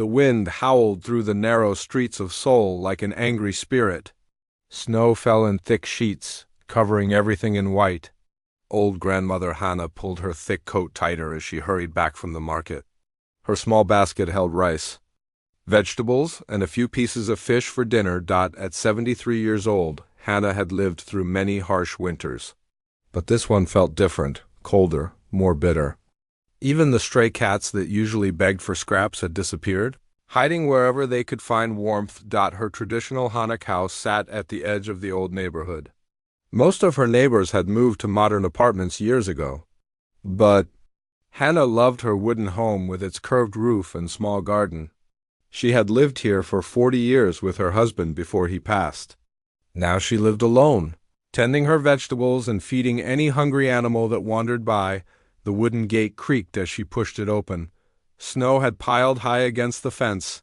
The wind howled through the narrow streets of Seoul like an angry spirit. Snow fell in thick sheets, covering everything in white. Old grandmother Hannah pulled her thick coat tighter as she hurried back from the market. Her small basket held rice, vegetables, and a few pieces of fish for dinner. At 73 years old, Hannah had lived through many harsh winters. But this one felt different, colder, more bitter. Even the stray cats that usually begged for scraps had disappeared, hiding wherever they could find warmth. Her traditional Hanukkah house sat at the edge of the old neighborhood. Most of her neighbors had moved to modern apartments years ago. But Hannah loved her wooden home with its curved roof and small garden. She had lived here for 40 years with her husband before he passed. Now she lived alone, tending her vegetables and feeding any hungry animal that wandered by. The wooden gate creaked as she pushed it open. Snow had piled high against the fence.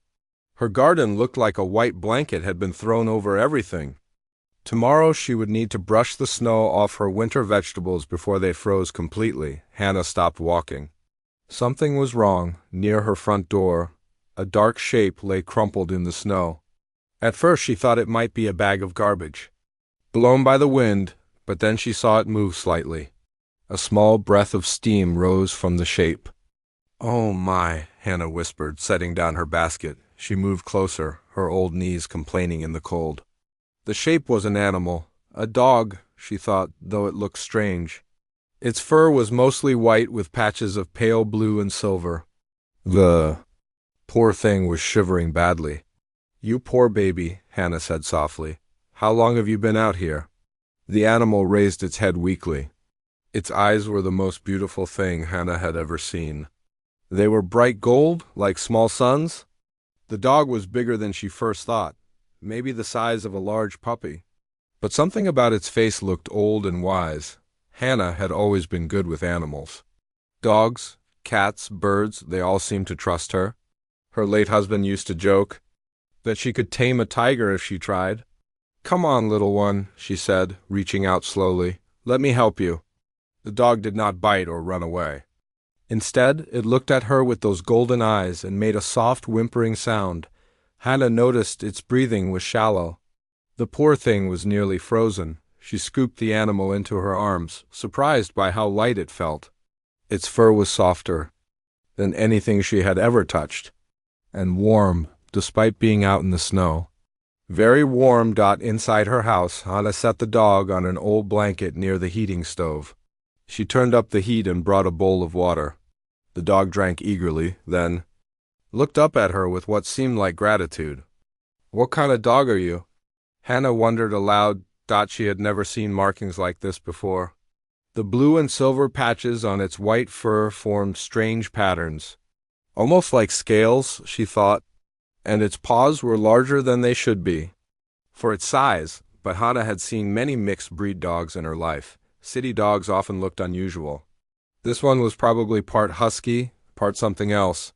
Her garden looked like a white blanket had been thrown over everything. Tomorrow she would need to brush the snow off her winter vegetables before they froze completely. Hannah stopped walking. Something was wrong. Near her front door, a dark shape lay crumpled in the snow. At first she thought it might be a bag of garbage, blown by the wind, but then she saw it move slightly. A small breath of steam rose from the shape. "Oh my," Hannah whispered, setting down her basket. She moved closer, her old knees complaining in the cold. The shape was an animal, a dog, she thought, though it looked strange. Its fur was mostly white with patches of pale blue and silver. The poor thing was shivering badly. "You poor baby," Hannah said softly. "How long have you been out here?" The animal raised its head weakly. Its eyes were the most beautiful thing Hannah had ever seen. They were bright gold, like small suns. The dog was bigger than she first thought, maybe the size of a large puppy. But something about its face looked old and wise. Hannah had always been good with animals. Dogs, cats, birds, they all seemed to trust her. Her late husband used to joke that she could tame a tiger if she tried. "Come on, little one," she said, reaching out slowly. "Let me help you." The dog did not bite or run away. Instead, it looked at her with those golden eyes and made a soft whimpering sound. Hannah noticed its breathing was shallow. The poor thing was nearly frozen. She scooped the animal into her arms, surprised by how light it felt. Its fur was softer than anything she had ever touched, and warm, despite being out in the snow. Very warm. Inside her house, Hannah set the dog on an old blanket near the heating stove. She turned up the heat and brought a bowl of water. The dog drank eagerly, then looked up at her with what seemed like gratitude. "What kind of dog are you?" Hannah wondered aloud. She had never seen markings like this before. The blue and silver patches on its white fur formed strange patterns, almost like scales, she thought, and its paws were larger than they should be for its size. But Hannah had seen many mixed breed dogs in her life. City dogs often looked unusual. This one was probably part husky, part something else.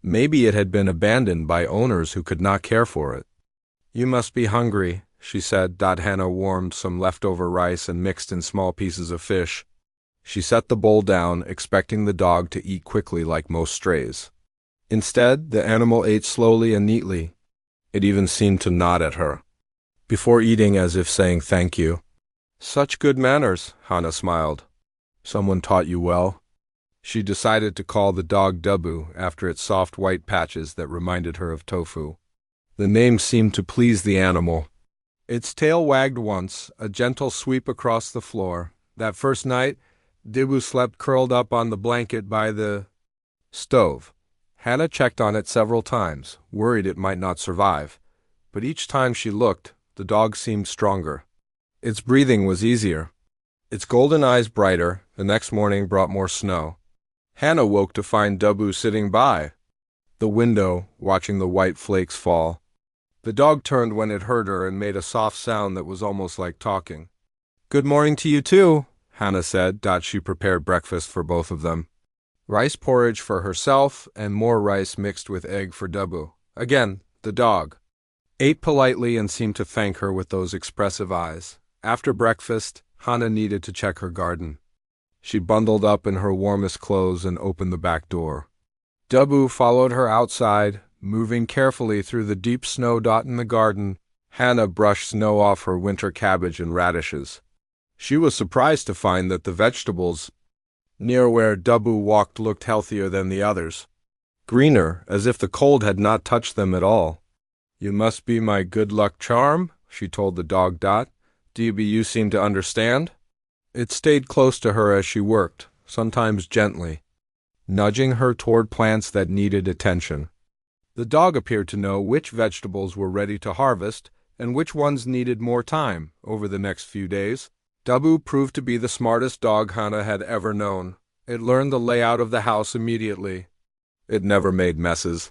Maybe it had been abandoned by owners who could not care for it. "You must be hungry," she said. Hannah warmed some leftover rice and mixed in small pieces of fish. She set the bowl down, expecting the dog to eat quickly like most strays. Instead, the animal ate slowly and neatly. It even seemed to nod at her before eating, as if saying thank you. "Such good manners," Hannah smiled. "Someone taught you well." She decided to call the dog Dabu after its soft white patches that reminded her of tofu. The name seemed to please the animal. Its tail wagged once, a gentle sweep across the floor. That first night, Dabu slept curled up on the blanket by the stove. Hannah checked on it several times, worried it might not survive. But each time she looked, the dog seemed stronger. Its breathing was easier, its golden eyes brighter. The next morning brought more snow. Hannah woke to find Dabu sitting by the window, watching the white flakes fall. The dog turned when it heard her and made a soft sound that was almost like talking. "Good morning to you too," Hannah said. She prepared breakfast for both of them. Rice porridge for herself and more rice mixed with egg for Dabu. Again, the dog ate politely and seemed to thank her with those expressive eyes. After breakfast, Hannah needed to check her garden. She bundled up in her warmest clothes and opened the back door. Dabu followed her outside, Moving carefully through the deep snow in the garden, Hannah brushed snow off her winter cabbage and radishes. She was surprised to find that the vegetables near where Dubbu walked looked healthier than the others. Greener, as if the cold had not touched them at all. "You must be my good luck charm," she told the dog Dot. "You seem to understand." It stayed close to her as she worked, sometimes gently, nudging her toward plants that needed attention. The dog appeared to know which vegetables were ready to harvest and which ones needed more time. Over the next few days, Dubbu proved to be the smartest dog Hannah had ever known. It learned the layout of the house immediately. It never made messes.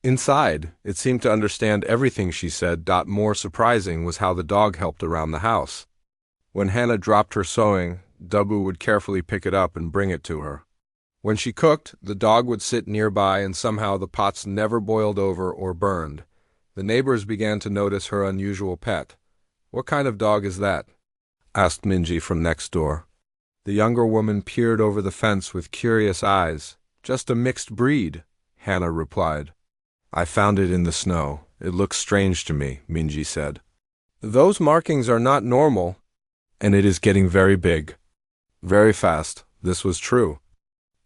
Inside, it seemed to understand everything she said. More surprising was how the dog helped around the house. When Hannah dropped her sewing, Dubbu would carefully pick it up and bring it to her. When she cooked, the dog would sit nearby, and somehow the pots never boiled over or burned. The neighbors began to notice her unusual pet. "What kind of dog is that?" asked Minji from next door. The younger woman peered over the fence with curious eyes. "Just a mixed breed," Hannah replied. "I found it in the snow. It looks strange to me," Minji said. "Those markings are not normal, and it is getting very big." Very fast. This was true.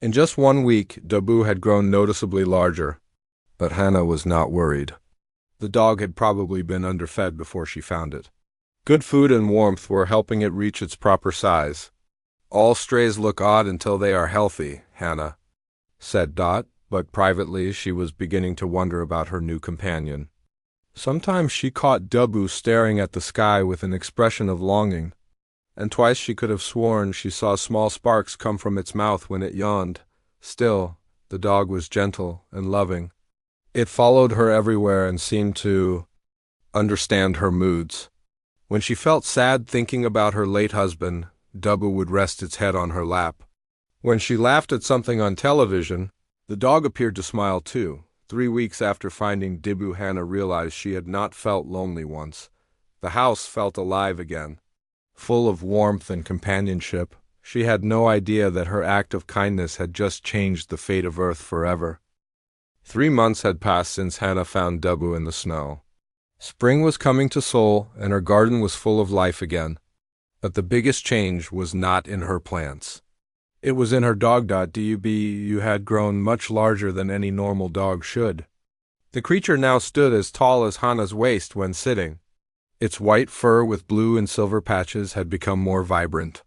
In just 1 week, Dubbu had grown noticeably larger, but Hannah was not worried. The dog had probably been underfed before she found it. Good food and warmth were helping it reach its proper size. "All strays look odd until they are healthy," Hannah said Dot, but privately she was beginning to wonder about her new companion. Sometimes she caught Dubbu staring at the sky with an expression of longing, and twice she could have sworn she saw small sparks come from its mouth when it yawned. Still, the dog was gentle and loving. It followed her everywhere and seemed to understand her moods. When she felt sad thinking about her late husband, Dubbu would rest its head on her lap. When she laughed at something on television, the dog appeared to smile too. 3 weeks after finding Dubbu, Hannah realized she had not felt lonely once. The house felt alive again, full of warmth and companionship. She had no idea that her act of kindness had just changed the fate of Earth forever. 3 months had passed since Hannah found Dubbu in the snow. Spring was coming to Seoul, and her garden was full of life again. But the biggest change was not in her plants. It was in her dog. Dubbu had grown much larger than any normal dog should. The creature now stood as tall as Hannah's waist when sitting. Its white fur with blue and silver patches had become more vibrant.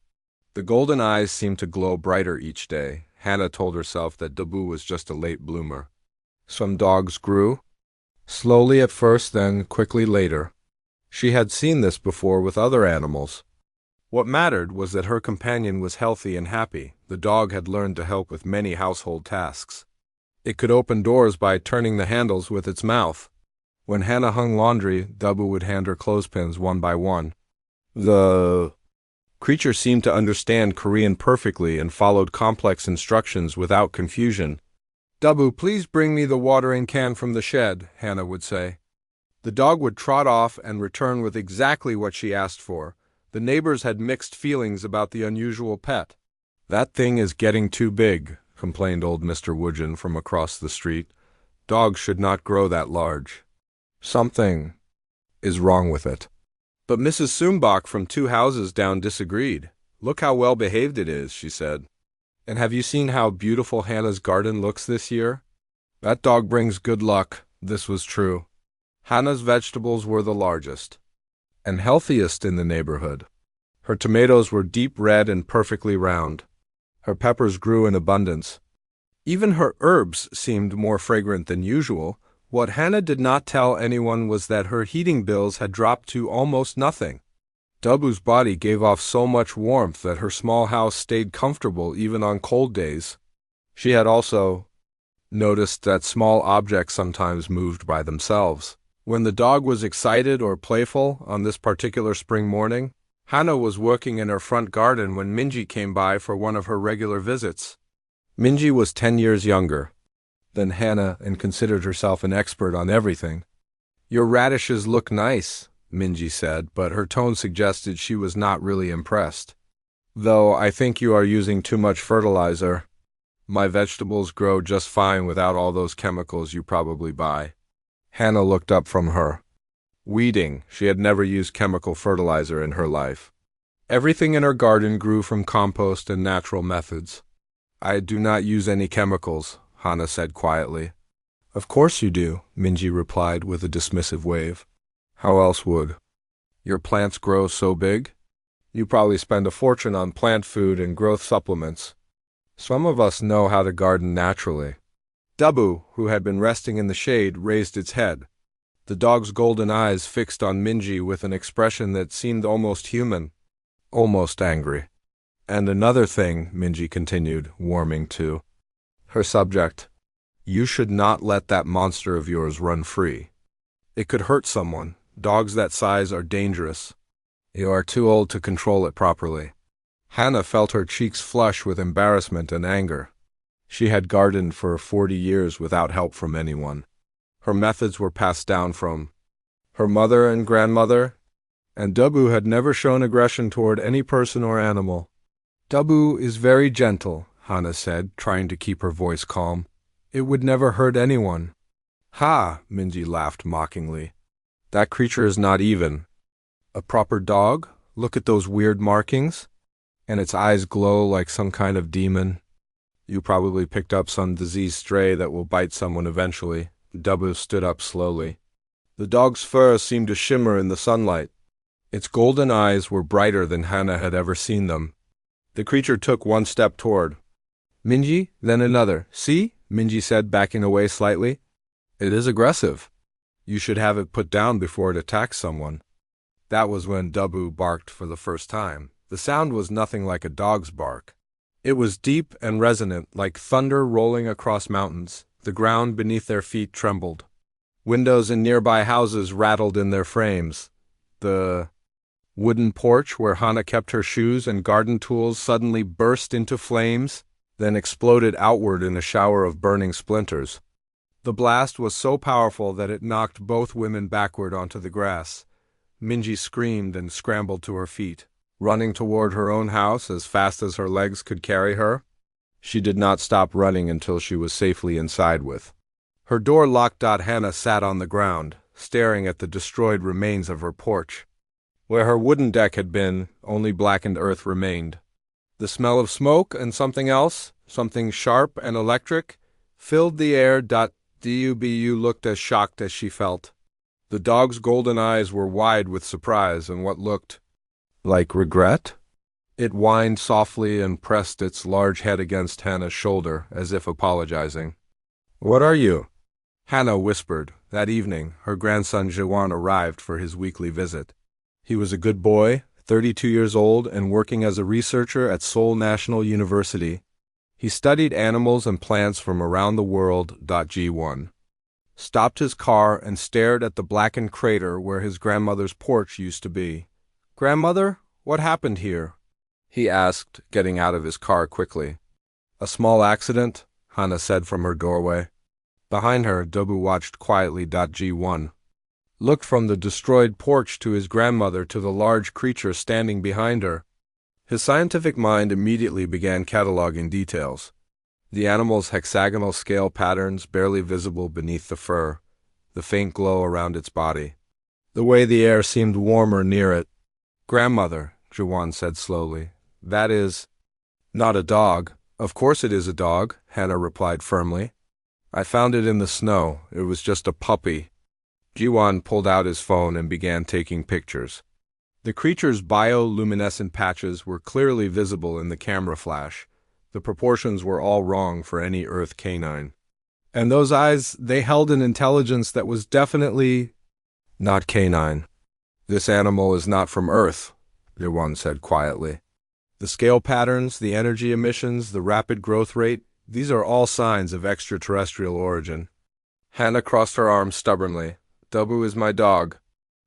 The golden eyes seemed to glow brighter each day. Hannah told herself that Dubbu was just a late bloomer. Some dogs grew, slowly at first, then quickly later. She had seen this before with other animals. What mattered was that her companion was healthy and happy. The dog had learned to help with many household tasks. It could open doors by turning the handles with its mouth. When Hannah hung laundry, Dubbu would hand her clothespins one by one. The creature seemed to understand Korean perfectly and followed complex instructions without confusion. "Dubbu, please bring me the watering can from the shed," Hannah would say. The dog would trot off and return with exactly what she asked for. The neighbors had mixed feelings about the unusual pet. "That thing is getting too big," complained old Mr. Woodgen from across the street. "Dogs should not grow that large. Something is wrong with it." But Mrs. Sumbach from 2 houses down disagreed. "Look how well behaved it is," she said. "And have you seen how beautiful Hannah's garden looks this year? That dog brings good luck." This was true. Hannah's vegetables were the largest and healthiest in the neighborhood. Her tomatoes were deep red and perfectly round. Her peppers grew in abundance. Even her herbs seemed more fragrant than usual. What Hannah did not tell anyone was that her heating bills had dropped to almost nothing. Dubbu's body gave off so much warmth that her small house stayed comfortable even on cold days. She had also noticed that small objects sometimes moved by themselves. When the dog was excited or playful on this particular spring morning, Hannah was working in her front garden when Minji came by for one of her regular visits. Minji was 10 years younger than Hannah and considered herself an expert on everything. "Your radishes look nice," Minji said, but her tone suggested she was not really impressed. "Though I think you are using too much fertilizer." My vegetables grow just fine without all those chemicals you probably buy. Hannah looked up from her weeding. She had never used chemical fertilizer in her life. Everything in her garden grew from compost and natural methods. I do not use any chemicals, Hannah said quietly. Of course you do, Minji replied with a dismissive wave. How else would? Your plants grow so big? You probably spend a fortune on plant food and growth supplements. Some of us know how to garden naturally. Dabu, who had been resting in the shade, raised its head. The dog's golden eyes fixed on Minji with an expression that seemed almost human, almost angry. And another thing, Minji continued, warming to her subject. You should not let that monster of yours run free. It could hurt someone. Dogs that size are dangerous. You are too old to control it properly. Hannah felt her cheeks flush with embarrassment and anger. She had gardened for 40 years without help from anyone. Her methods were passed down from her mother and grandmother, and Dabu had never shown aggression toward any person or animal. Dabu is very gentle, Hannah said, trying to keep her voice calm. It would never hurt anyone. Ha, Minji laughed mockingly. That creature is not even a proper dog. Look at those weird markings. And its eyes glow like some kind of demon. You probably picked up some diseased stray that will bite someone eventually. Dabu stood up slowly. The dog's fur seemed to shimmer in the sunlight. Its golden eyes were brighter than Hannah had ever seen them. The creature took one step toward Minji, then another. See? Minji said, backing away slightly. It is aggressive. You should have it put down before it attacks someone. That was when Dabu barked for the first time. The sound was nothing like a dog's bark. It was deep and resonant, like thunder rolling across mountains. The ground beneath their feet trembled. Windows in nearby houses rattled in their frames. The wooden porch where Hannah kept her shoes and garden tools suddenly burst into flames, then exploded outward in a shower of burning splinters. The blast was so powerful that it knocked both women backward onto the grass. Minji screamed and scrambled to her feet, running toward her own house as fast as her legs could carry her. She did not stop running until she was safely inside with her door locked. Hannah sat on the ground, staring at the destroyed remains of her porch. Where her wooden deck had been, only blackened earth remained. The smell of smoke and something else, something sharp and electric, filled the air. Dubu looked as shocked as she felt. The dog's golden eyes were wide with surprise and what looked like regret. It whined softly and pressed its large head against Hannah's shoulder, as if apologizing. What are you? Hannah whispered. That evening, her grandson Jiwan arrived for his weekly visit. He was a good boy, 32 years old, and working as a researcher at Seoul National University. He studied animals and plants from around the world. Jiwan stopped his car and stared at the blackened crater where his grandmother's porch used to be. Grandmother, what happened here? He asked, getting out of his car quickly. A small accident, Hannah said from her doorway. Behind her, Dabu watched quietly. Jiwan looked from the destroyed porch to his grandmother to the large creature standing behind her. His scientific mind immediately began cataloging details. The animal's hexagonal scale patterns barely visible beneath the fur, the faint glow around its body, the way the air seemed warmer near it. Grandmother, Jiwan said slowly, that is not a dog. Of course it is a dog, Hannah replied firmly. I found it in the snow. It was just a puppy. Jiwan pulled out his phone and began taking pictures. The creature's bioluminescent patches were clearly visible in the camera flash. The proportions were all wrong for any Earth canine. And those eyes, they held an intelligence that was definitely not canine. This animal is not from Earth, Jiwan said quietly. The scale patterns, the energy emissions, the rapid growth rate, these are all signs of extraterrestrial origin. Hannah crossed her arms stubbornly. Dabu is my dog.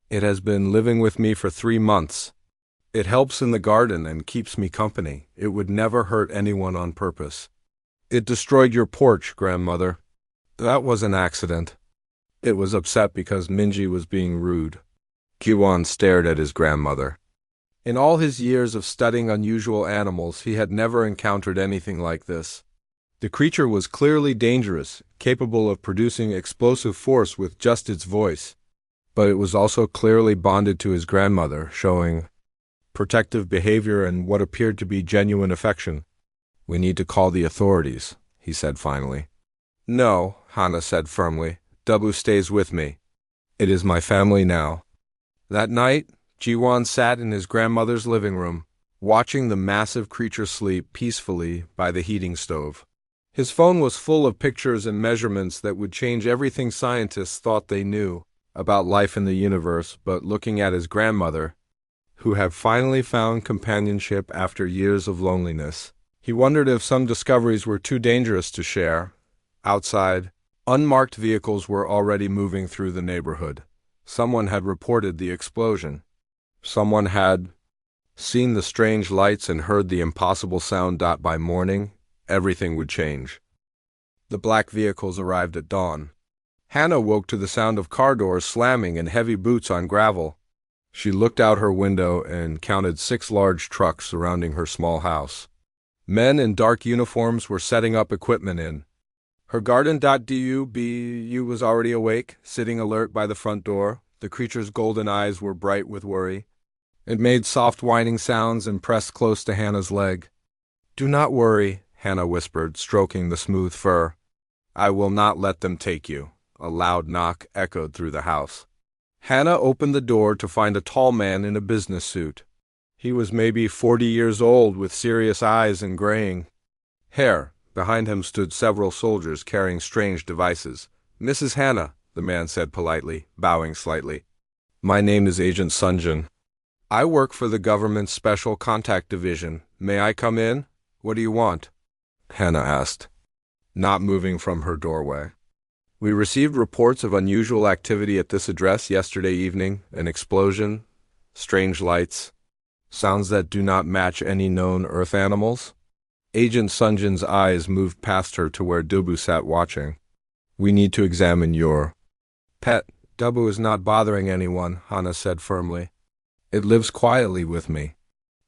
It has been living with me for 3 months. It helps in the garden and keeps me company. It would never hurt anyone on purpose. It destroyed your porch, grandmother. That was an accident. It was upset because Minji was being rude. Jiwan stared at his grandmother. In all his years of studying unusual animals, he had never encountered anything like this. The creature was clearly dangerous, capable of producing explosive force with just its voice. But it was also clearly bonded to his grandmother, showing protective behavior and what appeared to be genuine affection. "We need to call the authorities," he said finally. "No," Hana said firmly. "Dubu stays with me. It is my family now." That night, Jiwon sat in his grandmother's living room, watching the massive creature sleep peacefully by the heating stove. His phone was full of pictures and measurements that would change everything scientists thought they knew about life in the universe, but looking at his grandmother, who had finally found companionship after years of loneliness, he wondered if some discoveries were too dangerous to share. Outside, unmarked vehicles were already moving through the neighborhood. Someone had reported the explosion. Someone had seen the strange lights and heard the impossible sound. By morning, everything would change. The black vehicles arrived at dawn. Hannah woke to the sound of car doors slamming and heavy boots on gravel. She looked out her window and counted 6 large trucks surrounding her small house. Men in dark uniforms were setting up equipment in. Her garden. Du was already awake, sitting alert by the front door. The creature's golden eyes were bright with worry. It made soft whining sounds and pressed close to Hannah's leg. "Do not worry," Hannah whispered, stroking the smooth fur. "I will not let them take you." A loud knock echoed through the house. Hannah opened the door to find a tall man in a business suit. He was maybe 40 years old, with serious eyes and graying hair. Behind him stood several soldiers carrying strange devices. "Mrs. Hannah," the man said politely, bowing slightly. "My name is Agent Sunjin. I work for the government's Special Contact Division. May I come in? What do you want?" Hannah asked, not moving from her doorway. "We received reports of unusual activity at this address yesterday evening. An explosion, strange lights, sounds that do not match any known Earth animals." Agent Sunjin's eyes moved past her to where Dubu sat watching. "We need to examine your pet." "Dubu is not bothering anyone," Hannah said firmly. "It lives quietly with me."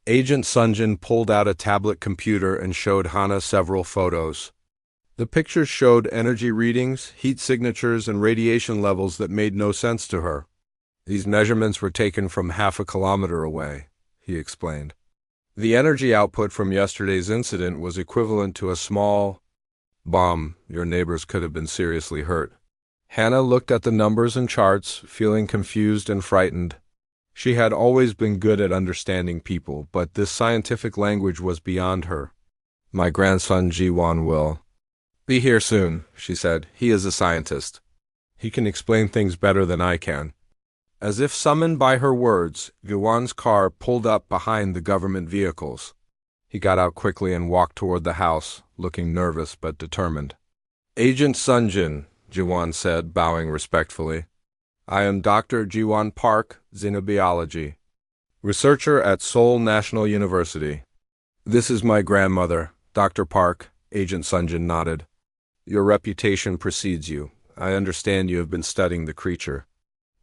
Agent Sunjin pulled out a tablet computer and showed Hannah several photos. The pictures showed energy readings, heat signatures, and radiation levels that made no sense to her. "These measurements were taken from half a kilometer away," he explained. "The energy output from yesterday's incident was equivalent to a small bomb. Your neighbors could have been seriously hurt." Hannah looked at the numbers and charts, feeling confused and frightened. She had always been good at understanding people, but this scientific language was beyond her. "My grandson Jiwon will be here soon," she said. "He is a scientist. He can explain things better than I can." As if summoned by her words, Jiwon's car pulled up behind the government vehicles. He got out quickly and walked toward the house, looking nervous but determined. "Agent Sunjin," Jiwon said, bowing respectfully. "I am Dr. Jiwon Park, Xenobiology, researcher at Seoul National University. This is my grandmother, Dr. Park." Agent Sunjin nodded. "Your reputation precedes you. I understand you have been studying the creature."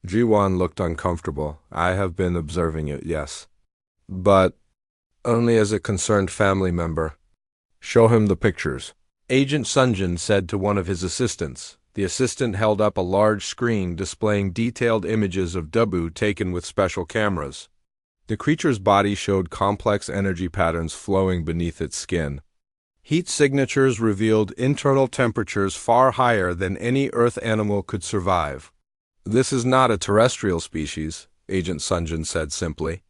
Jiwon looked uncomfortable. "I have been observing it, yes. But only as a concerned family member." "Show him the pictures," Agent Sunjin said to one of his assistants. The assistant held up a large screen displaying detailed images of Dubu taken with special cameras. The creature's body showed complex energy patterns flowing beneath its skin. Heat signatures revealed internal temperatures far higher than any Earth animal could survive. "This is not a terrestrial species," Agent Sunjin said simply.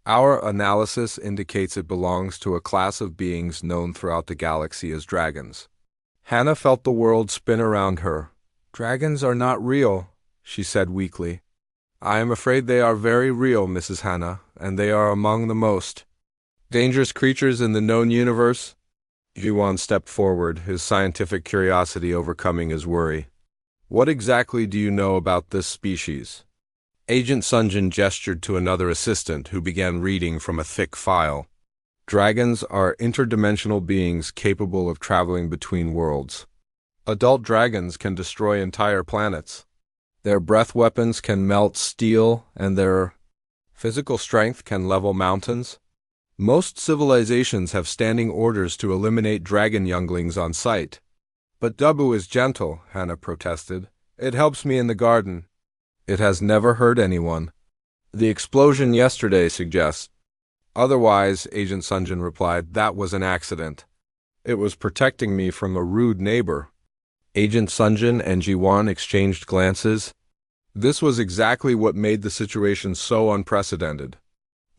"Our analysis indicates it belongs to a class of beings known throughout the galaxy as dragons." Hannah felt the world spin around her. "Dragons are not real," she said weakly. "I am afraid they are very real, Mrs. Hannah, and they are among the most dangerous creatures in the known universe." Jiwon stepped forward, his scientific curiosity overcoming his worry. "What exactly do you know about this species?" Agent Sunjin gestured to another assistant who began reading from a thick file. "Dragons are interdimensional beings capable of traveling between worlds. Adult dragons can destroy entire planets. Their breath weapons can melt steel, and their physical strength can level mountains. Most civilizations have standing orders to eliminate dragon younglings on sight. But Dubu is gentle, Hannah protested. It helps me in the garden. It has never hurt anyone. The explosion yesterday suggests. Otherwise, Agent Sunjin replied, that was an accident. It was protecting me from a rude neighbor. Agent Sunjin and Jiwan exchanged glances. This was exactly what made the situation so unprecedented.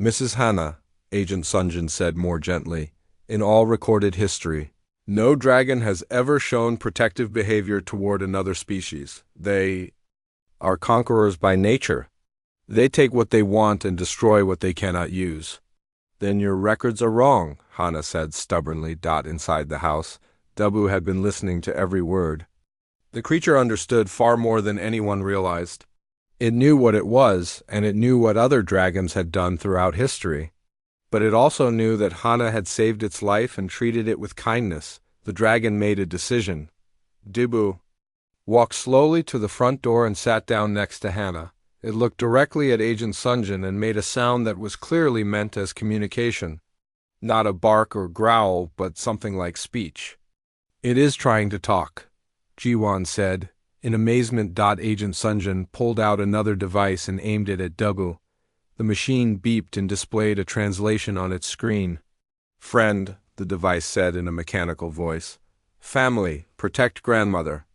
Mrs. Hannah, Agent Sunjin said more gently, in all recorded history, no dragon has ever shown protective behavior toward another species. They are conquerors by nature. They take what they want and destroy what they cannot use. Then your records are wrong, Hannah said stubbornly. Inside the house, Dubu had been listening to every word. The creature understood far more than anyone realized. It knew what it was, and it knew what other dragons had done throughout history. But it also knew that Hannah had saved its life and treated it with kindness. The dragon made a decision. Dubu walked slowly to the front door and sat down next to Hannah. It looked directly at Agent Sunjin and made a sound that was clearly meant as communication. Not a bark or growl, but something like speech. It is trying to talk, Jiwan said. In amazement, Agent Sunjin pulled out another device and aimed it at Dubu. The machine beeped and displayed a translation on its screen. Friend, the device said in a mechanical voice. Family, protect grandmother.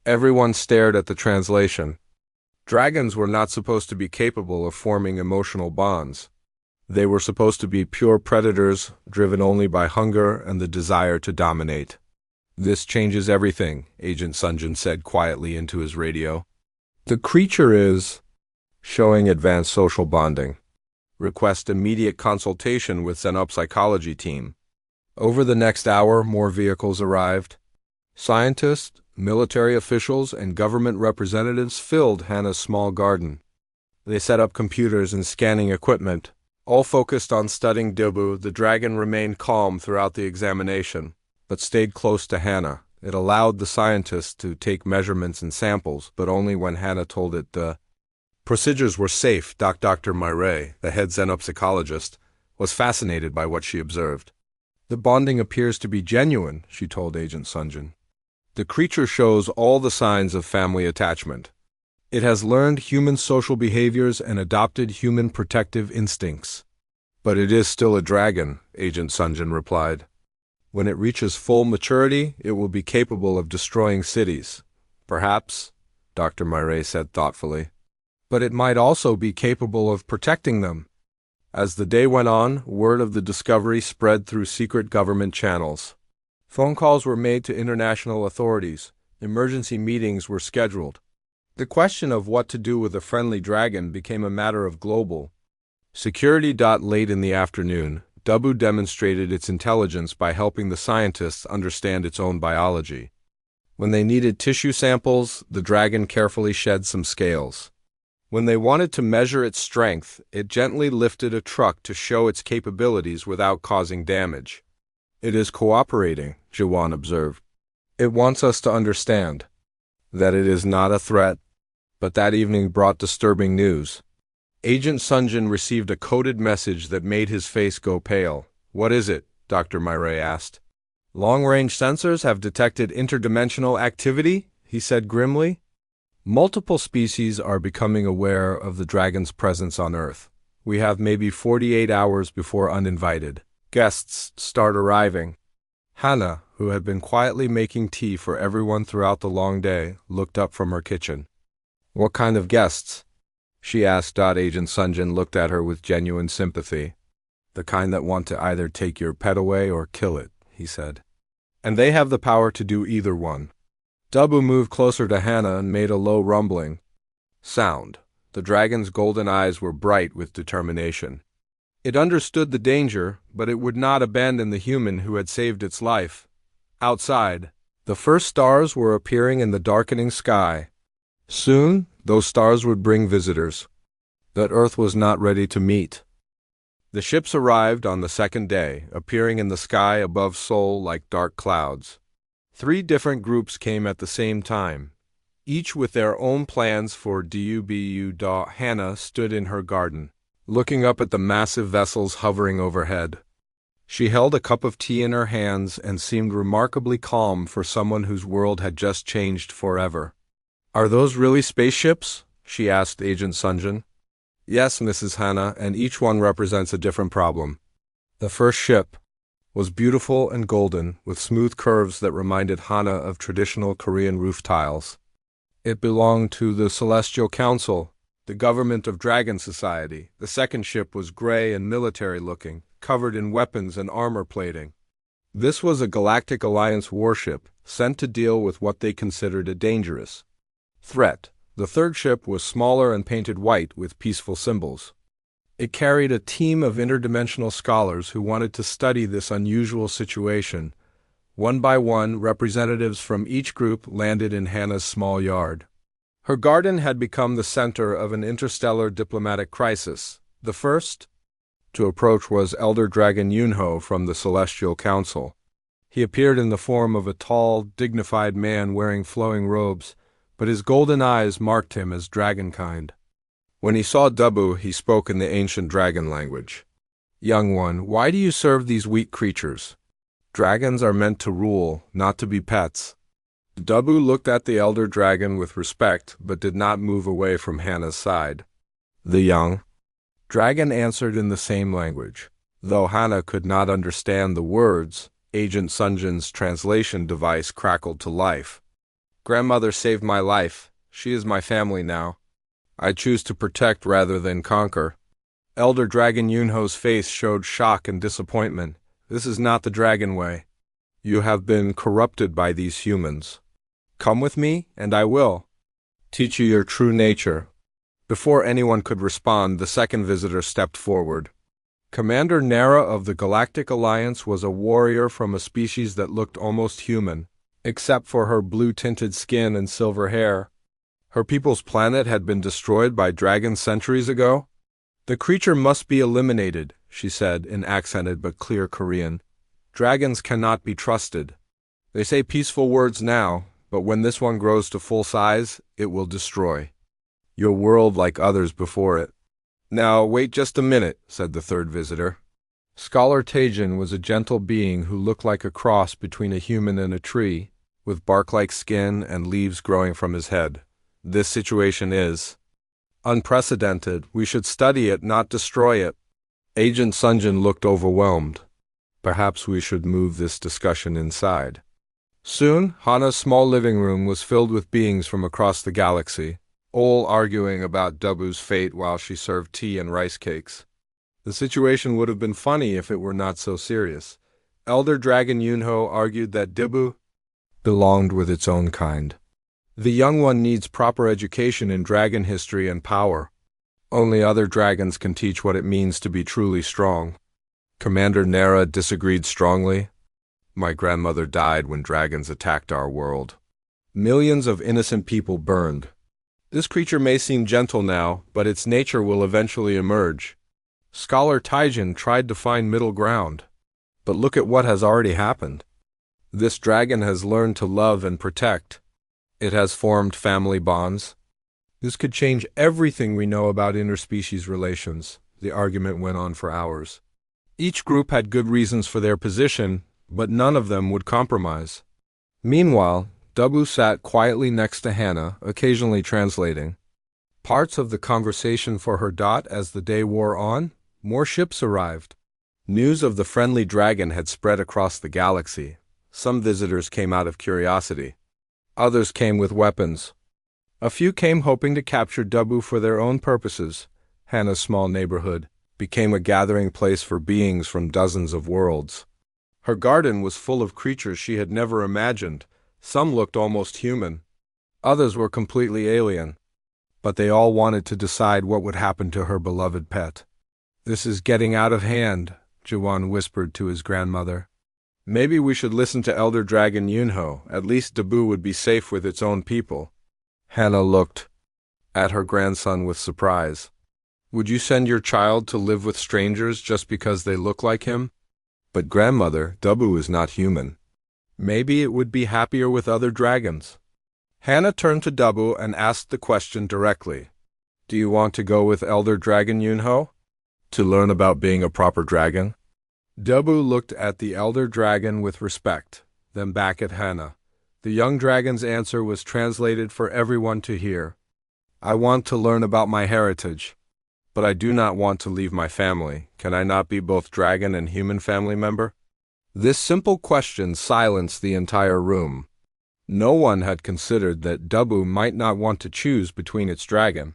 Everyone stared at the translation. Dragons were not supposed to be capable of forming emotional bonds. They were supposed to be pure predators, driven only by hunger and the desire to dominate. This changes everything, Agent Sunjin said quietly into his radio. The creature is showing advanced social bonding. Request immediate consultation with Zenup psychology team. Over the next hour, more vehicles arrived. Scientists, military officials, and government representatives filled Hannah's small garden. They set up computers and scanning equipment. All focused on studying Dubu, the dragon remained calm throughout the examination, but stayed close to Hannah. It allowed the scientists to take measurements and samples, but only when Hannah told it the procedures were safe. Dr. Myre, the head xenopsychologist, was fascinated by what she observed. The bonding appears to be genuine, she told Agent Sunjin. The creature shows all the signs of family attachment. It has learned human social behaviors and adopted human protective instincts. But it is still a dragon, Agent Sunjin replied. When it reaches full maturity, it will be capable of destroying cities. Perhaps, Dr. Myre said thoughtfully. But it might also be capable of protecting them. As the day went on, word of the discovery spread through secret government channels. Phone calls were made to international authorities. Emergency meetings were scheduled. The question of what to do with a friendly dragon became a matter of global security. Late in the afternoon, Dubu demonstrated its intelligence by helping the scientists understand its own biology. When they needed tissue samples, the dragon carefully shed some scales. When they wanted to measure its strength, it gently lifted a truck to show its capabilities without causing damage. It is cooperating, Jiwan observed. It wants us to understand that it is not a threat. But that evening brought disturbing news. Agent Sunjin received a coded message that made his face go pale. What is it? Dr. Myre asked. Long-range sensors have detected interdimensional activity, he said grimly. Multiple species are becoming aware of the dragon's presence on Earth. We have maybe 48 hours before uninvited guests start arriving. Hannah, who had been quietly making tea for everyone throughout the long day, looked up from her kitchen. What kind of guests? She asked. Agent Sunjin looked at her with genuine sympathy. The kind that want to either take your pet away or kill it, he said. And they have the power to do either one. Dubu moved closer to Hannah and made a low rumbling sound. The dragon's golden eyes were bright with determination. It understood the danger, but it would not abandon the human who had saved its life. Outside, the first stars were appearing in the darkening sky. Soon, those stars would bring visitors that Earth was not ready to meet. The ships arrived on the second day, appearing in the sky above Seoul like dark clouds. 3 different groups came at the same time, each with their own plans for Dubu. Hannah stood in her garden, looking up at the massive vessels hovering overhead. She held a cup of tea in her hands and seemed remarkably calm for someone whose world had just changed forever. "Are those really spaceships?" she asked Agent Sunjin. "Yes, Mrs. Hannah, and each one represents a different problem." The first ship was beautiful and golden, with smooth curves that reminded Hannah of traditional Korean roof tiles. It belonged to the Celestial Council, the government of Dragon Society. The second ship was gray and military-looking, covered in weapons and armor plating. This was a Galactic Alliance warship, sent to deal with what they considered a dangerous threat. The third ship was smaller and painted white with peaceful symbols. It carried a team of interdimensional scholars who wanted to study this unusual situation. One by one, representatives from each group landed in Hannah's small yard. Her garden had become the center of an interstellar diplomatic crisis. The first to approach was Elder Dragon Yunho from the Celestial Council. He appeared in the form of a tall, dignified man wearing flowing robes, but his golden eyes marked him as dragonkind. When he saw Dubu, he spoke in the ancient dragon language. "Young one, why do you serve these weak creatures? Dragons are meant to rule, not to be pets." Dubu looked at the elder dragon with respect, but did not move away from Hannah's side. The young dragon answered in the same language. Though Hannah could not understand the words, Agent Sunjin's translation device crackled to life. "Grandmother saved my life. She is my family now. I choose to protect rather than conquer." Elder Dragon Yunho's face showed shock and disappointment. "This is not the dragon way. You have been corrupted by these humans. Come with me, and I will teach you your true nature." Before anyone could respond, the second visitor stepped forward. Commander Nara of the Galactic Alliance was a warrior from a species that looked almost human, except for her blue-tinted skin and silver hair. Her people's planet had been destroyed by dragons centuries ago. "The creature must be eliminated," she said in accented but clear Korean. "Dragons cannot be trusted. They say peaceful words now, but when this one grows to full size, it will destroy your world like others before it." "Now, wait just a minute," said the third visitor. Scholar Taejin was a gentle being who looked like a cross between a human and a tree, with bark-like skin and leaves growing from his head. "This situation is unprecedented. We should study it, not destroy it." Agent Sunjin looked overwhelmed. "Perhaps we should move this discussion inside." Soon, Hana's small living room was filled with beings from across the galaxy, all arguing about Dubu's fate while she served tea and rice cakes. The situation would have been funny if it were not so serious. Elder Dragon Yunho argued that Dubu belonged with its own kind. The young one needs proper education in dragon history and power. Only other dragons can teach what it means to be truly strong. Commander Nara disagreed strongly. "My grandmother died when dragons attacked our world. Millions of innocent people burned. This creature may seem gentle now, but its nature will eventually emerge." Scholar Taijin tried to find middle ground. "But look at what has already happened. This dragon has learned to love and protect. It has formed family bonds. This could change everything we know about interspecies relations." The argument went on for hours. Each group had good reasons for their position, but none of them would compromise. Meanwhile, Dubu sat quietly next to Hannah, occasionally translating parts of the conversation for her. As the day wore on, more ships arrived. News of the friendly dragon had spread across the galaxy. Some visitors came out of curiosity. Others came with weapons. A few came hoping to capture Dubu for their own purposes. Hannah's small neighborhood became a gathering place for beings from dozens of worlds. Her garden was full of creatures she had never imagined. Some looked almost human. Others were completely alien. But they all wanted to decide what would happen to her beloved pet. "This is getting out of hand," Jawan whispered to his grandmother. "Maybe we should listen to Elder Dragon Yunho. At least Dubu would be safe with its own people." Hannah looked at her grandson with surprise. "Would you send your child to live with strangers just because they look like him?" "But grandmother, Dubu is not human. Maybe it would be happier with other dragons." Hannah turned to Dubu and asked the question directly. "Do you want to go with Elder Dragon Yunho? To learn about being a proper dragon?" Dubu looked at the elder dragon with respect, then back at Hannah. The young dragon's answer was translated for everyone to hear. I want to learn about my heritage, but I do not want to leave my family. Can I not be both dragon and human family member? This simple question silenced the entire room. No one had considered that Dubu might not want to choose between its dragon,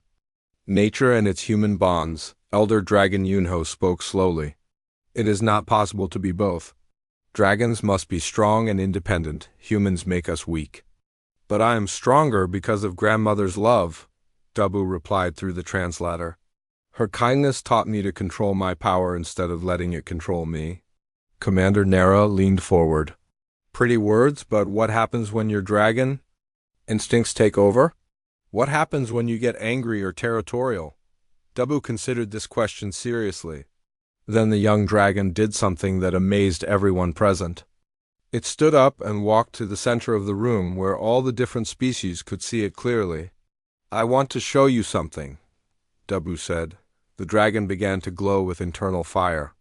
nature and its human bonds. Elder Dragon Yunho spoke slowly. It is not possible to be both. Dragons must be strong and independent. Humans make us weak. But I am stronger because of grandmother's love, Dubu replied through the translator. Her kindness taught me to control my power instead of letting it control me. Commander Nara leaned forward. Pretty words, but what happens when your dragon instincts take over? What happens when you get angry or territorial? Dubu considered this question seriously. Then the young dragon did something that amazed everyone present. It stood up and walked to the center of the room where all the different species could see it clearly. I want to show you something, Dubu said. The dragon began to glow with internal fire.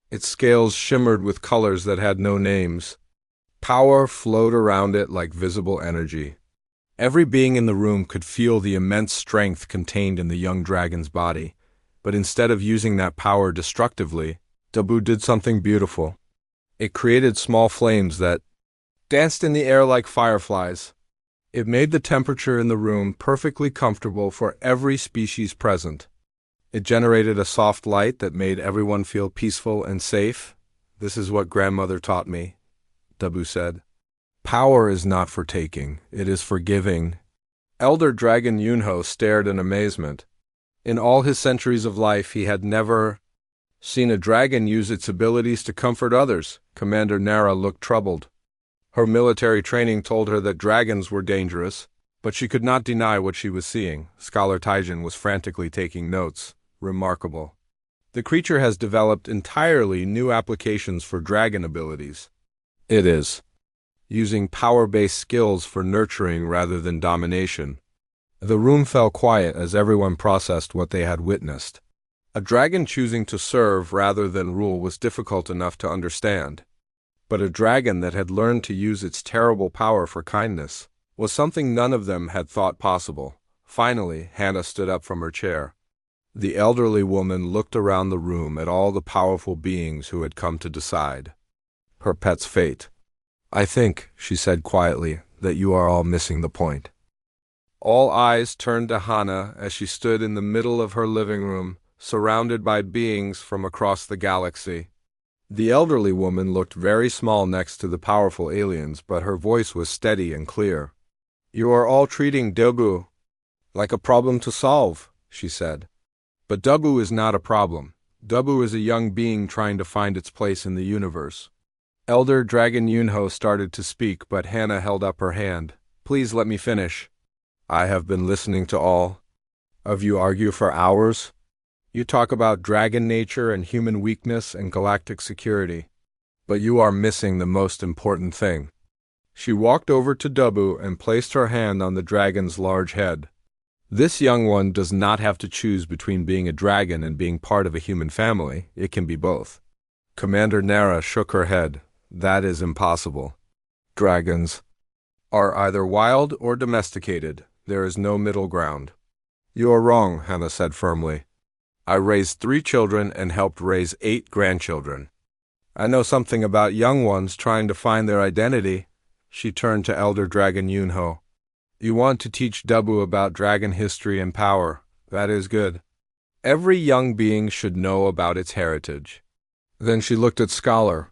Its scales shimmered with colors that had no names. Power flowed around it like visible energy. Every being in the room could feel the immense strength contained in the young dragon's body. But instead of using that power destructively, Dubu did something beautiful. It created small flames that danced in the air like fireflies. It made the temperature in the room perfectly comfortable for every species present. It generated a soft light that made everyone feel peaceful and safe. This is what grandmother taught me, Dubu said. Power is not for taking, it is for giving. Elder Dragon Yunho stared in amazement. In all his centuries of life, he had never seen a dragon use its abilities to comfort others. Commander Nara looked troubled. Her military training told her that dragons were dangerous, but she could not deny what she was seeing. Scholar Taijin was frantically taking notes. Remarkable. The creature has developed entirely new applications for dragon abilities. It is using power-based skills for nurturing rather than domination. The room fell quiet as everyone processed what they had witnessed. A dragon choosing to serve rather than rule was difficult enough to understand. But a dragon that had learned to use its terrible power for kindness was something none of them had thought possible. Finally, Hannah stood up from her chair. The elderly woman looked around the room at all the powerful beings who had come to decide her pet's fate. I think, she said quietly, that you are all missing the point. All eyes turned to Hannah as she stood in the middle of her living room, surrounded by beings from across the galaxy. The elderly woman looked very small next to the powerful aliens, but her voice was steady and clear. You are all treating Dubu like a problem to solve, she said. But Dubu is not a problem. Dubu is a young being trying to find its place in the universe. Elder Dragon Yunho started to speak, but Hannah held up her hand. Please let me finish. I have been listening to all of you argue for hours. You talk about dragon nature and human weakness and galactic security. But you are missing the most important thing. She walked over to Dubu and placed her hand on the dragon's large head. This young one does not have to choose between being a dragon and being part of a human family. It can be both. Commander Nara shook her head. That is impossible. Dragons are either wild or domesticated. There is no middle ground. You are wrong, Hannah said firmly. I raised 3 children and helped raise 8 grandchildren. I know something about young ones trying to find their identity. She turned to Elder Dragon Yunho. You want to teach Dubu about dragon history and power. That is good. Every young being should know about its heritage. Then she looked at Scholar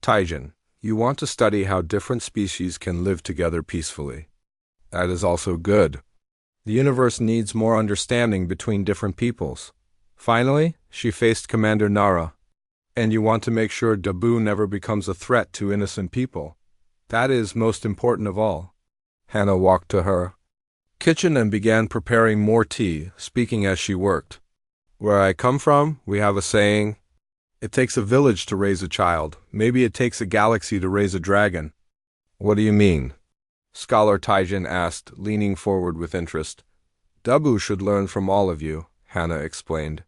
Taijin. You want to study how different species can live together peacefully. That is also good. The universe needs more understanding between different peoples. Finally, she faced Commander Nara. And you want to make sure Dubu never becomes a threat to innocent people. That is most important of all. Hannah walked to her kitchen and began preparing more tea, speaking as she worked. Where I come from, we have a saying, it takes a village to raise a child. Maybe it takes a galaxy to raise a dragon. What do you mean? Scholar Taijin asked, leaning forward with interest. Dubu should learn from all of you, Hannah explained.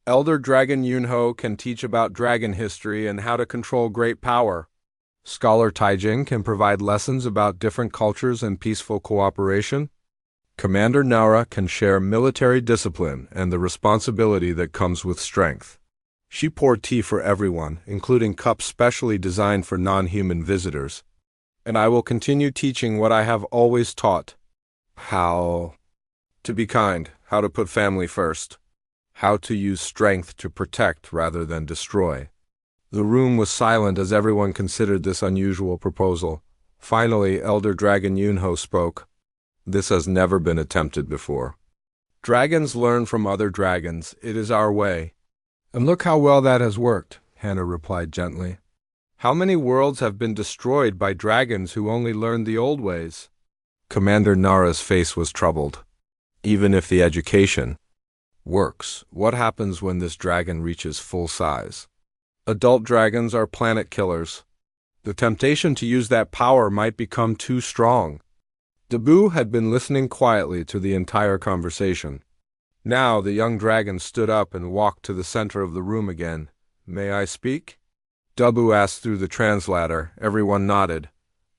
Elder Dragon Yunho can teach about dragon history and how to control great power. Scholar Taijin can provide lessons about different cultures and peaceful cooperation. Commander Nara can share military discipline and the responsibility that comes with strength. She poured tea for everyone, including cups specially designed for non-human visitors. And I will continue teaching what I have always taught. How to be kind, how to put family first, how to use strength to protect rather than destroy. The room was silent as everyone considered this unusual proposal. Finally, Elder Dragon Yunho spoke. This has never been attempted before. Dragons learn from other dragons. It is our way. And look how well that has worked, Hannah replied gently. How many worlds have been destroyed by dragons who only learned the old ways? Commander Nara's face was troubled. Even if the education works, what happens when this dragon reaches full size? Adult dragons are planet killers. The temptation to use that power might become too strong. Dabu had been listening quietly to the entire conversation. Now the young dragon stood up and walked to the center of the room again. May I speak? Dabu asked through the translator. Everyone nodded.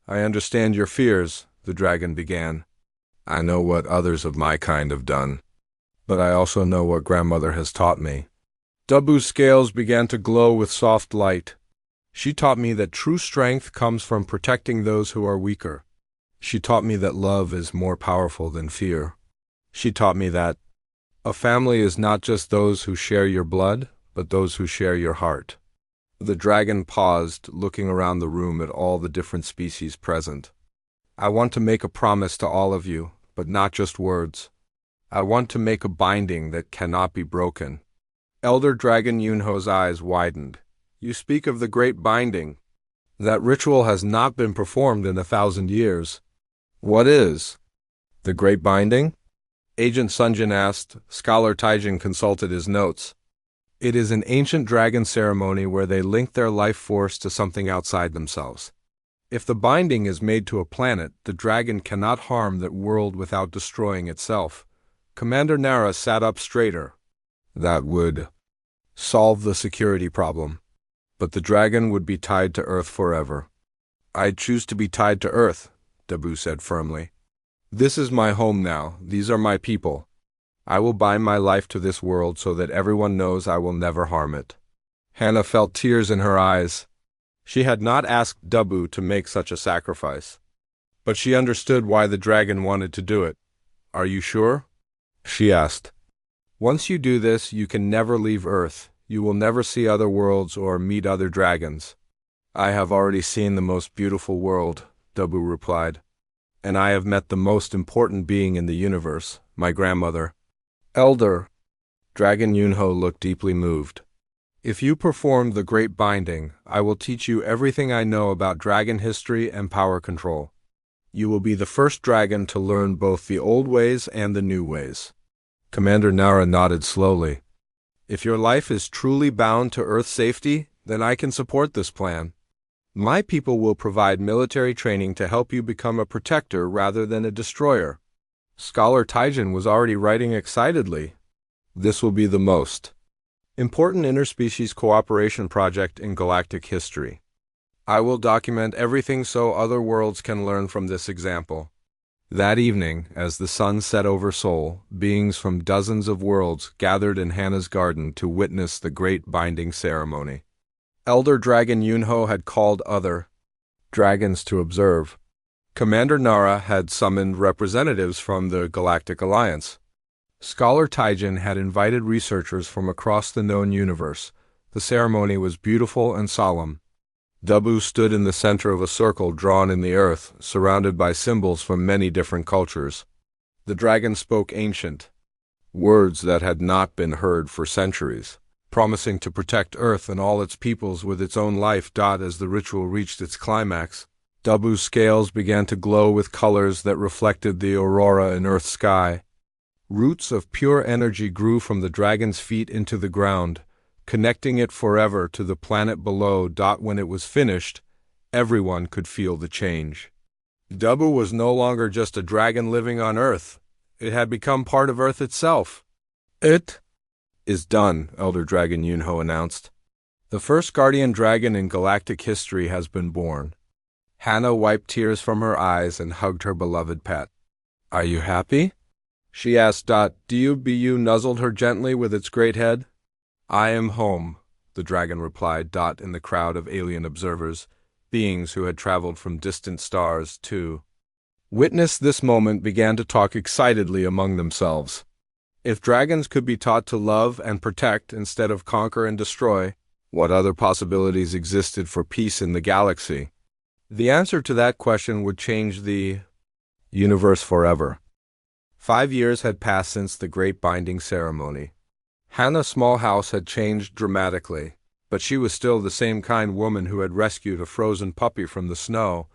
I understand your fears, the dragon began. I know what others of my kind have done, but I also know what grandmother has taught me. Dabu's scales began to glow with soft light. She taught me that true strength comes from protecting those who are weaker. She taught me that love is more powerful than fear. She taught me that a family is not just those who share your blood, but those who share your heart. The dragon paused, looking around the room at all the different species present. I want to make a promise to all of you, but not just words. I want to make a binding that cannot be broken. Elder Dragon Yunho's eyes widened. You speak of the great binding. That ritual has not been performed in 1,000 years. What is the great binding? Agent Sunjin asked. Scholar Taijin consulted his notes. It is an ancient dragon ceremony where they link their life force to something outside themselves. If the binding is made to a planet, the dragon cannot harm that world without destroying itself. Commander Nara sat up straighter. That would solve the security problem. But the dragon would be tied to Earth forever. I choose to be tied to Earth, Dabu said firmly. This is my home now. These are my people. I will bind my life to this world so that everyone knows I will never harm it. Hannah felt tears in her eyes. She had not asked Dabu to make such a sacrifice. But she understood why the dragon wanted to do it. Are you sure? She asked. Once you do this, you can never leave Earth. You will never see other worlds or meet other dragons. I have already seen the most beautiful world, Dabu replied. And I have met the most important being in the universe, my grandmother. Elder Dragon Yunho looked deeply moved. If you perform the great binding, I will teach you everything I know about dragon history and power control. You will be the first dragon to learn both the old ways and the new ways. Commander Nara nodded slowly. If your life is truly bound to Earth's safety, then I can support this plan. My people will provide military training to help you become a protector rather than a destroyer. Scholar Taijin was already writing excitedly. This will be the most important interspecies cooperation project in galactic history. I will document everything so other worlds can learn from this example. That evening, as the sun set over Seoul, beings from dozens of worlds gathered in Hannah's garden to witness the great binding ceremony. Elder Dragon Yunho had called other dragons to observe. Commander Nara had summoned representatives from the Galactic Alliance. Scholar Taijin had invited researchers from across the known universe. The ceremony was beautiful and solemn. Dabu stood in the center of a circle drawn in the earth, surrounded by symbols from many different cultures. The dragon spoke ancient words that had not been heard for centuries, promising to protect Earth and all its peoples with its own life. As the ritual reached its climax, Dabu's scales began to glow with colors that reflected the aurora in Earth's sky. Roots of pure energy grew from the dragon's feet into the ground, connecting it forever to the planet below. When it was finished, everyone could feel the change. Dabu was no longer just a dragon living on Earth. It had become part of Earth itself. It Is done, Elder Dragon Yunho announced. The first guardian dragon in galactic history has been born. Hannah wiped tears from her eyes and hugged her beloved pet. Are you happy? She asked. Du nuzzled her gently with its great head. I am home, the dragon replied. In the crowd of alien observers, beings who had traveled from distant stars to witness this moment began to talk excitedly among themselves. If dragons could be taught to love and protect instead of conquer and destroy, what other possibilities existed for peace in the galaxy? The answer to that question would change the universe forever. 5 years had passed since the great binding ceremony. Hannah's small house had changed dramatically, but she was still the same kind woman who had rescued a frozen puppy from the snow.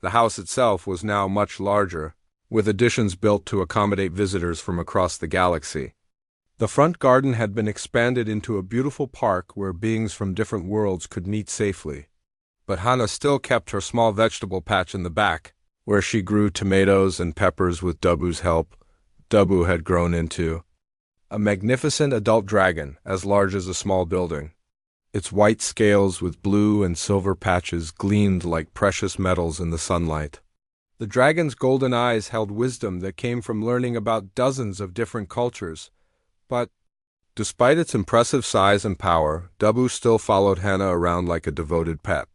The house itself was now much larger, with additions built to accommodate visitors from across the galaxy. The front garden had been expanded into a beautiful park where beings from different worlds could meet safely. But Hannah still kept her small vegetable patch in the back, where she grew tomatoes and peppers with Dubu's help. Dubu had grown into a magnificent adult dragon as large as a small building. Its white scales with blue and silver patches gleamed like precious metals in the sunlight. The dragon's golden eyes held wisdom that came from learning about dozens of different cultures. But, despite its impressive size and power, Dubu still followed Hannah around like a devoted pet.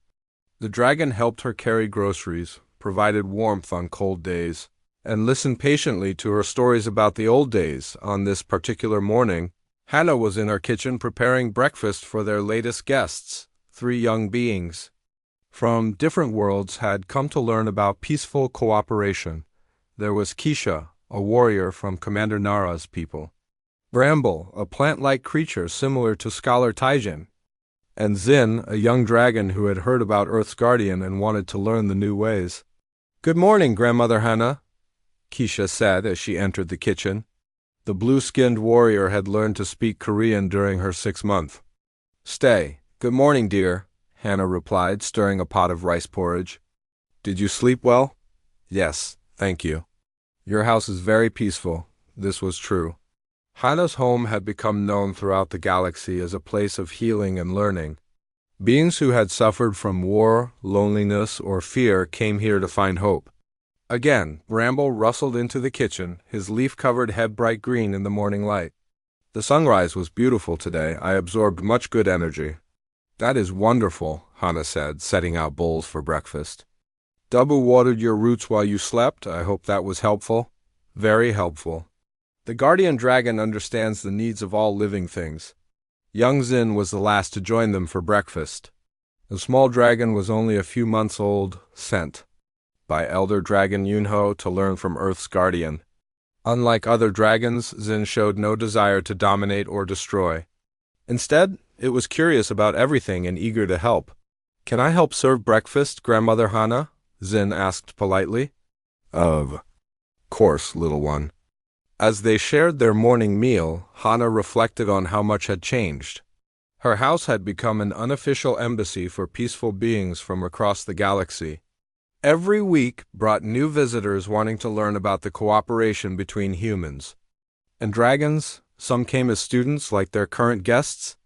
The dragon helped her carry groceries, provided warmth on cold days, and listened patiently to her stories about the old days. On this particular morning, Hannah was in her kitchen preparing breakfast for their latest guests, 3 young beings from different worlds had come to learn about peaceful cooperation. There was Keisha, a warrior from Commander Nara's people; Bramble, a plant-like creature similar to Scholar Taijin; and Zin, a young dragon who had heard about Earth's guardian and wanted to learn the new ways. Good morning, Grandmother Hannah, Keisha said as she entered the kitchen. The blue-skinned warrior had learned to speak Korean during her 6th month. Stay. Good morning, dear, Hannah replied, stirring a pot of rice porridge. Did you sleep well? Yes, thank you. Your house is very peaceful. This was true. Hannah's home had become known throughout the galaxy as a place of healing and learning. Beings who had suffered from war, loneliness, or fear came here to find hope. Again, Bramble rustled into the kitchen, his leaf-covered head bright green in the morning light. The sunrise was beautiful today. I absorbed much good energy. That is wonderful, Hannah said, setting out bowls for breakfast. Dubu watered your roots while you slept. I hope that was helpful. Very helpful. The guardian dragon understands the needs of all living things. Young Zin was the last to join them for breakfast. The small dragon was only a few months old, sent by Elder Dragon Yunho to learn from Earth's guardian. Unlike other dragons, Zin showed no desire to dominate or destroy. Instead, it was curious about everything and eager to help. Can I help serve breakfast, Grandmother Hannah? Zin asked politely. Of course, little one. As they shared their morning meal, Hannah reflected on how much had changed. Her house had become an unofficial embassy for peaceful beings from across the galaxy. Every week brought new visitors wanting to learn about the cooperation between humans and dragons. Some came as students like their current guests.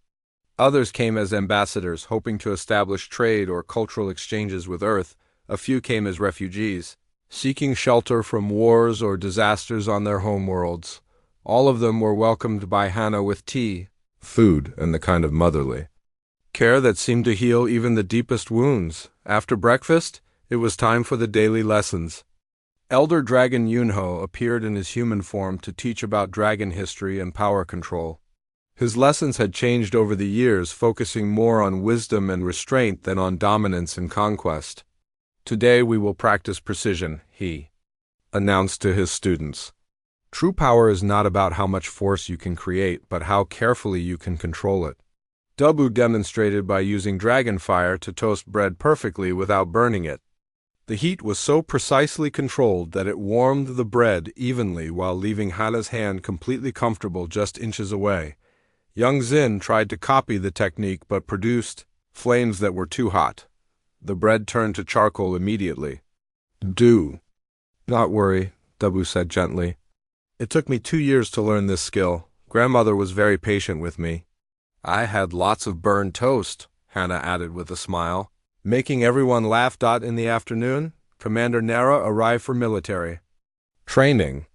Others came as ambassadors hoping to establish trade or cultural exchanges with Earth. A few came as refugees, seeking shelter from wars or disasters on their homeworlds. All of them were welcomed by Hannah with tea, food, and the kind of motherly care that seemed to heal even the deepest wounds. After breakfast, it was time for the daily lessons. Elder Dragon Yunho appeared in his human form to teach about dragon history and power control. His lessons had changed over the years, focusing more on wisdom and restraint than on dominance and conquest. Today we will practice precision, he announced to his students. True power is not about how much force you can create, but how carefully you can control it. Dubu demonstrated by using dragon fire to toast bread perfectly without burning it. The heat was so precisely controlled that it warmed the bread evenly while leaving Hannah's hand completely comfortable just inches away. Young Zin tried to copy the technique but produced flames that were too hot. The bread turned to charcoal immediately. Do not worry, Dubu said gently. It took me 2 years to learn this skill. Grandmother was very patient with me. I had lots of burned toast, Hannah added with a smile. Making everyone laugh. In the afternoon, Commander Nara arrived for military training.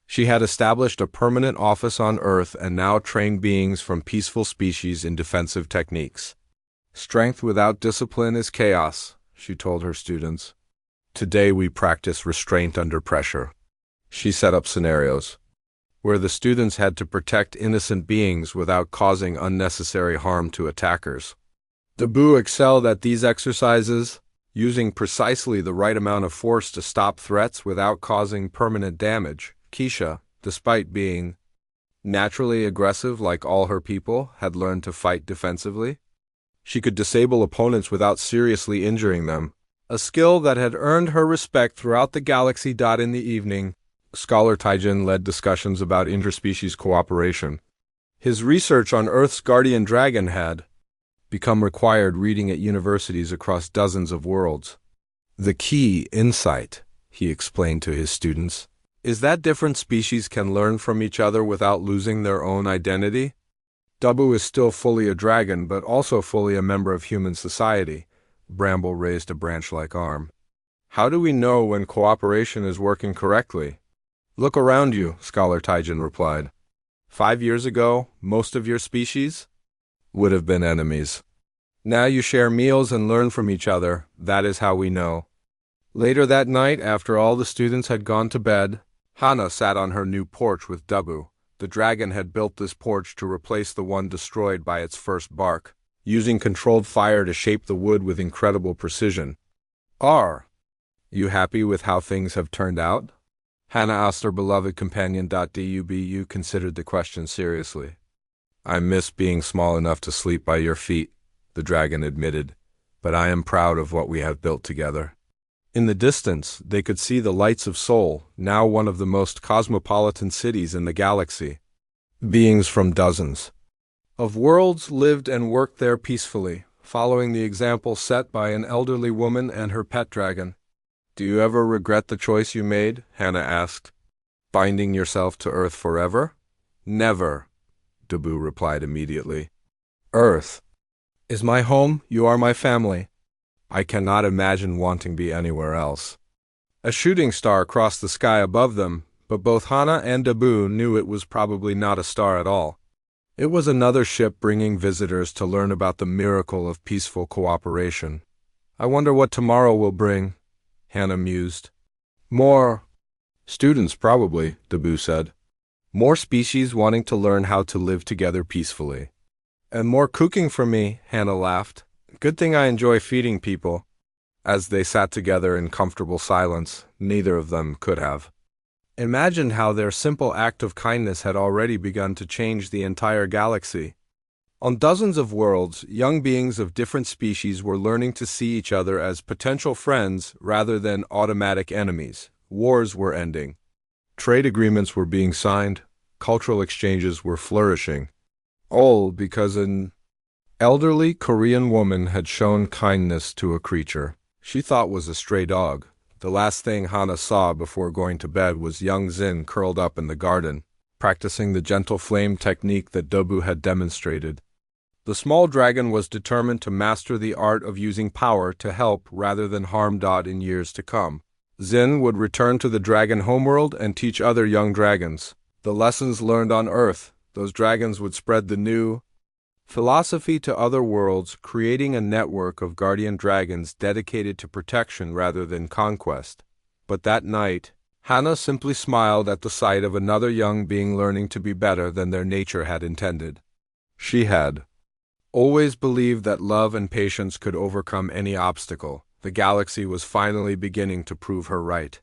She had established a permanent office on Earth and now trained beings from peaceful species in defensive techniques. Strength without discipline is chaos, she told her students. Today we practice restraint under pressure. She set up scenarios where the students had to protect innocent beings without causing unnecessary harm to attackers. Dabu excelled at these exercises, using precisely the right amount of force to stop threats without causing permanent damage. Keisha, despite being naturally aggressive like all her people, had learned to fight defensively. She could disable opponents without seriously injuring them, a skill that had earned her respect throughout the galaxy. In the evening, Scholar Taijin led discussions about interspecies cooperation. His research on Earth's guardian dragon had become required reading at universities across dozens of worlds. The key insight, he explained to his students, is that different species can learn from each other without losing their own identity. Dabu is still fully a dragon, but also fully a member of human society. Bramble raised a branch-like arm. How do we know when cooperation is working correctly? Look around you, Scholar Taijin replied. 5 years ago, most of your species would have been enemies. Now you share meals and learn from each other. That is how we know. Later that night, after all the students had gone to bed, Hana sat on her new porch with Dabu. The dragon had built this porch to replace the one destroyed by its first bark, using controlled fire to shape the wood with incredible precision. Are you happy with how things have turned out? Hana asked her beloved companion. Dubu considered the question seriously. I miss being small enough to sleep by your feet, the dragon admitted, but I am proud of what we have built together. In the distance, they could see the lights of Seoul, now one of the most cosmopolitan cities in the galaxy. Beings from dozens of worlds lived and worked there peacefully, following the example set by an elderly woman and her pet dragon. Do you ever regret the choice you made? Hana asked. Binding yourself to Earth forever? Never, Dabu replied immediately. Earth is my home, you are my family. I cannot imagine wanting to be anywhere else. A shooting star crossed the sky above them, but both Hana and Dabu knew it was probably not a star at all. It was another ship bringing visitors to learn about the miracle of peaceful cooperation. I wonder what tomorrow will bring, Hana mused. More students, probably, Dabu said. More species wanting to learn how to live together peacefully. And more cooking for me, Hana laughed. Good thing I enjoy feeding people. As they sat together in comfortable silence, neither of them could have imagined how their simple act of kindness had already begun to change the entire galaxy. On dozens of worlds, young beings of different species were learning to see each other as potential friends rather than automatic enemies. Wars were ending. Trade agreements were being signed. Cultural exchanges were flourishing. All because an elderly Korean woman had shown kindness to a creature she thought was a stray dog. The last thing Hana saw before going to bed was young Zin curled up in the garden, practicing the gentle flame technique that Dabu had demonstrated. The small dragon was determined to master the art of using power to help rather than harm in years to come. Zin would return to the dragon homeworld and teach other young dragons the lessons learned on Earth. Those dragons would spread the new philosophy to other worlds, creating a network of guardian dragons dedicated to protection rather than conquest. But that night, Hana simply smiled at the sight of another young being learning to be better than their nature had intended. She had always believed that love and patience could overcome any obstacle. The galaxy was finally beginning to prove her right.